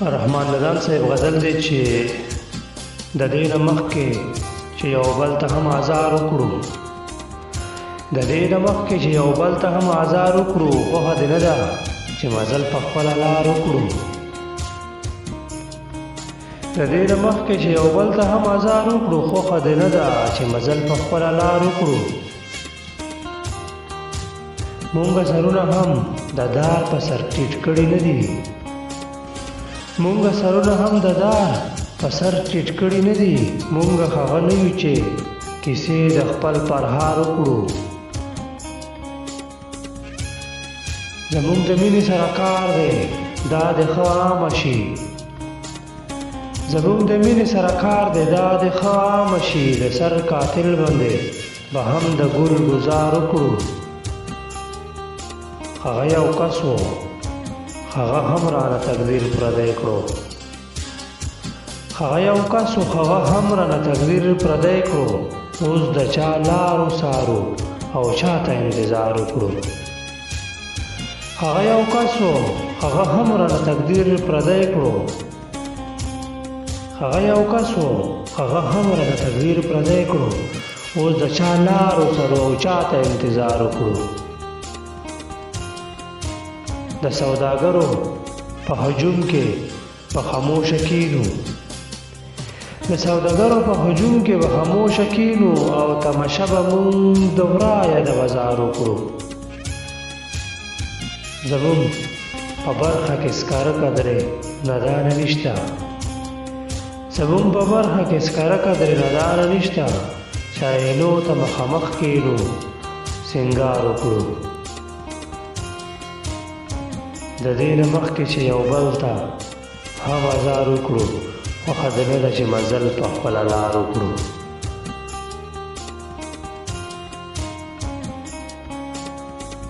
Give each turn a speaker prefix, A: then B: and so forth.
A: رحمان لدان صاحب غزل دی چې د دې نه مخکې چې یو بل ته هم آزار وکړو د دې نه مخکې چې یو بل ته هم آزار وکړو خوښه دې نه ده چې مزل په خپله لار وکړو د دې نه مخکې چې یو بل ته هم آزار وکړو خوښه دې نه ده چې مزل په خپله لار وکړو مونږ سرونه هم د دار په سر ټیټ کړي نه دي مونږ سرونه هم د دار په سر ټیټ کړي نه دي مونږ هغه نه یو چې کیسې د خپل پرهار وکړو زمونږ د مینې سره کار دی دا د ښه عامه شي زمونږ د مینې سره کار دی دا د ښه عامه شي د سر قاتل باندې به هم د ګل ګزار وکړو هغه یو کس و هغه هم رانه تقدیر پردی کړو هغه یو کس و هغه هم رانه تقدیر پردی کړو اوس د چا لارو سارو او چاته انتظار وکړو هغه یو کس و هغه هم رانه تقدیر پردی کړو هغه یو کس و هغه هم رانه تقدیر پردی کړو اوس د چا لارو سارو او چاته انتظار وکړو د سوداګرو په هجوم کې په خاموشه کینو د سوداګرو په هجوم کې په خاموشه کینو او تماشه به مونږ د ورایه د بازار وکړو زمونږ په برخه کې سکاره قدرې ندانه نشته زمونږ په برخه کې سکاره قدرې ندانه نشته چایلو ته مخامخ کینو سینګار وکړو د دې نه مخکې چې یو بل ته هم آزار وکړو خوښه دې نه ده چې مزل په خپله لار وکړو